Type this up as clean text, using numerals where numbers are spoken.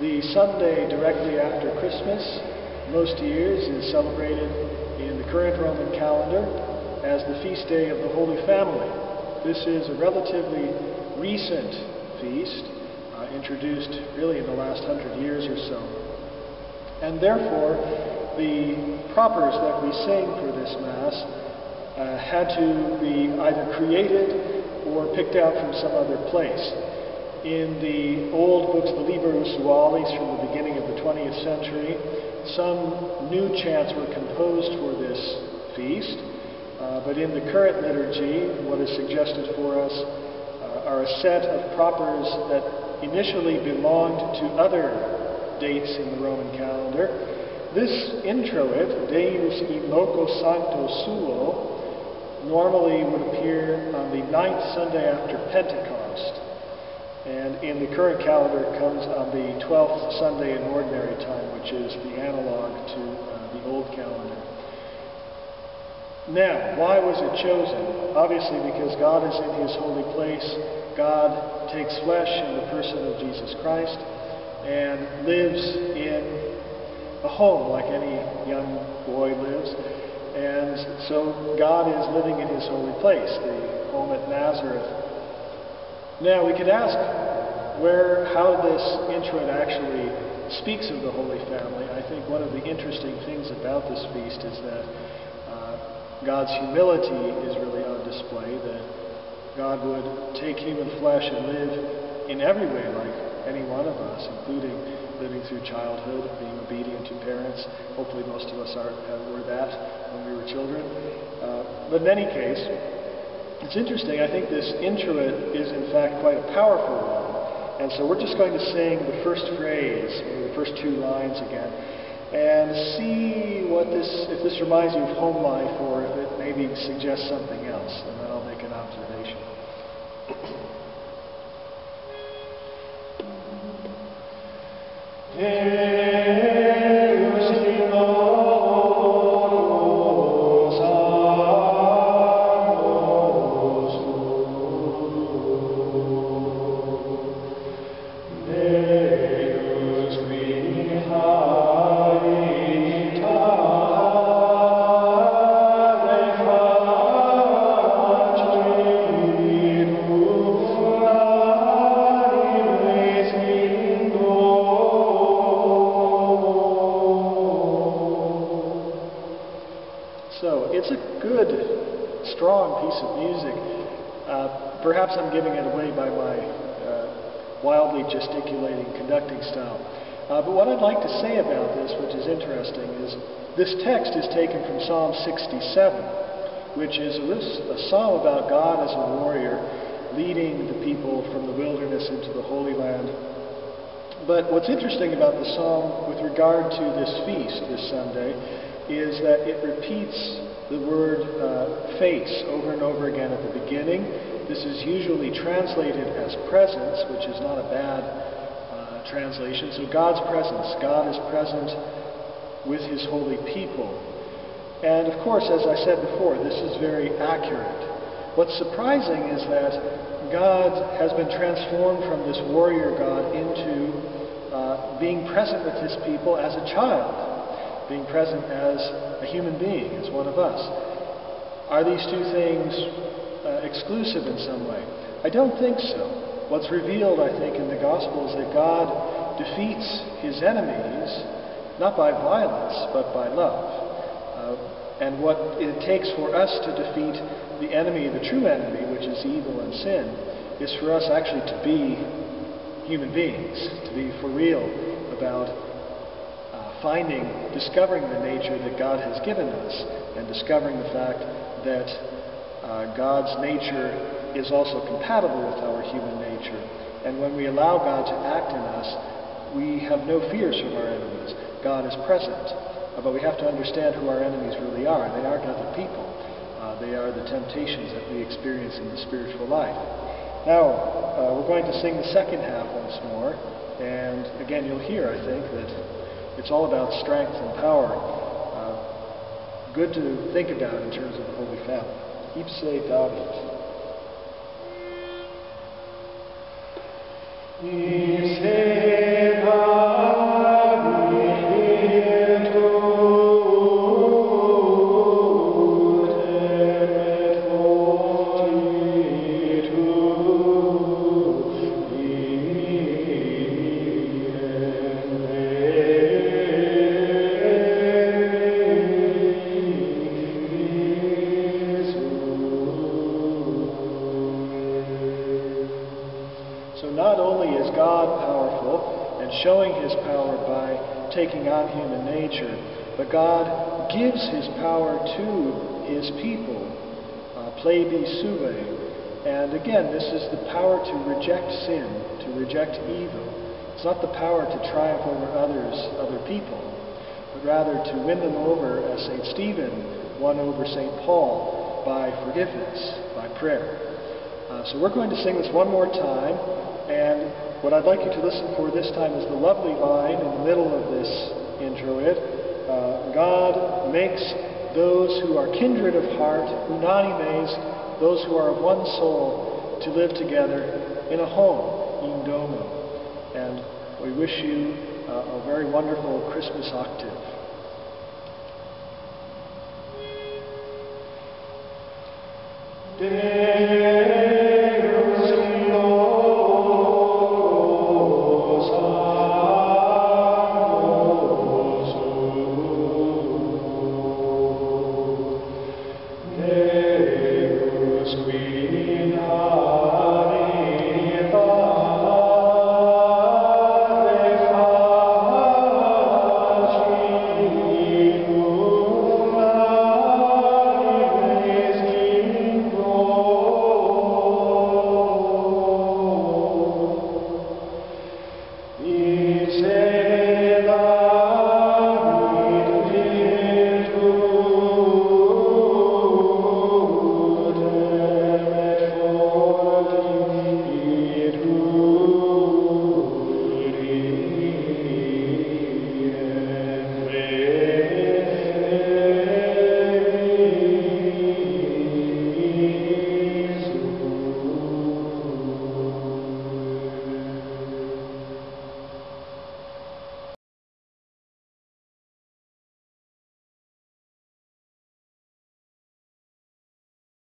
The Sunday directly after Christmas, most years, is celebrated in the current Roman calendar as the feast day of the Holy Family. This is a relatively recent feast, introduced really in the last 100 years or so. And therefore, the propers that we sing for this Mass had to be either created or picked out from some other place. In the old books, the Libros Usualis from the beginning of the 20th century, some new chants were composed for this feast, but in the current liturgy, what is suggested for us are a set of propers that initially belonged to other dates in the Roman calendar. This Introit, Deus in loco sancto suo, normally would appear on the 9th Sunday after Pentecost. And in the current calendar, it comes on the 12th Sunday in Ordinary Time, which is the analog to the old calendar. Now, why was it chosen? Obviously because God is in His holy place. God takes flesh in the person of Jesus Christ and lives in a home like any young boy lives. And so God is living in His holy place, the home at Nazareth. Now, we could ask how this Introit actually speaks of the Holy Family. I think one of the interesting things about this feast is that God's humility is really on display, that God would take human flesh and live in every way like any one of us, including living through childhood, being obedient to parents. Hopefully most of us were that when we were children. But in any case, it's interesting. I think this Introit is in fact quite a powerful one. And so we're just going to sing the first phrase, or the first two lines again, and see if this reminds you of home life or if it maybe suggests something else. And then I'll make an observation. Perhaps I'm giving it away by my wildly gesticulating conducting style. But what I'd like to say about this, which is interesting, is this text is taken from Psalm 67, which is a psalm about God as a warrior leading the people from the wilderness into the Holy Land. But what's interesting about the psalm with regard to this feast this Sunday is that it repeats the word face over and over again at the beginning. This is usually translated as presence, which is not a bad translation. So God's presence. God is present with His holy people. And of course, as I said before, this is very accurate. What's surprising is that God has been transformed from this warrior God into being present with His people as a child, being present as a human being, as one of us. Are these two things exclusive in some way? I don't think so. What's revealed, I think, in the gospel is that God defeats his enemies not by violence, but by love. And what it takes for us to defeat the enemy, the true enemy, which is evil and sin, is for us actually to be human beings, to be for real about discovering the nature that God has given us, and discovering the fact that God's nature is also compatible with our human nature. And when we allow God to act in us, we have no fears from our enemies. God is present. But we have to understand who our enemies really are. They aren't other people. They are the temptations that we experience in the spiritual life. Now, we're going to sing the second half once more. And again, you'll hear, I think, that it's all about strength and power. Good to think about in terms of the Holy Family. Ipse dabit. Ipse dabit. Showing his power by taking on human nature, but God gives his power to his people, plebi, suae. And again, this is the power to reject sin, to reject evil. It's not the power to triumph over other people, but rather to win them over, as St. Stephen won over St. Paul, by forgiveness, by prayer. So we're going to sing this one more time, and what I'd like you to listen for this time is the lovely line in the middle of this Introit. God makes those who are kindred of heart, unánimes, those who are of one soul, to live together in a home, in domo. And we wish you a very wonderful Christmas octave. Desolate.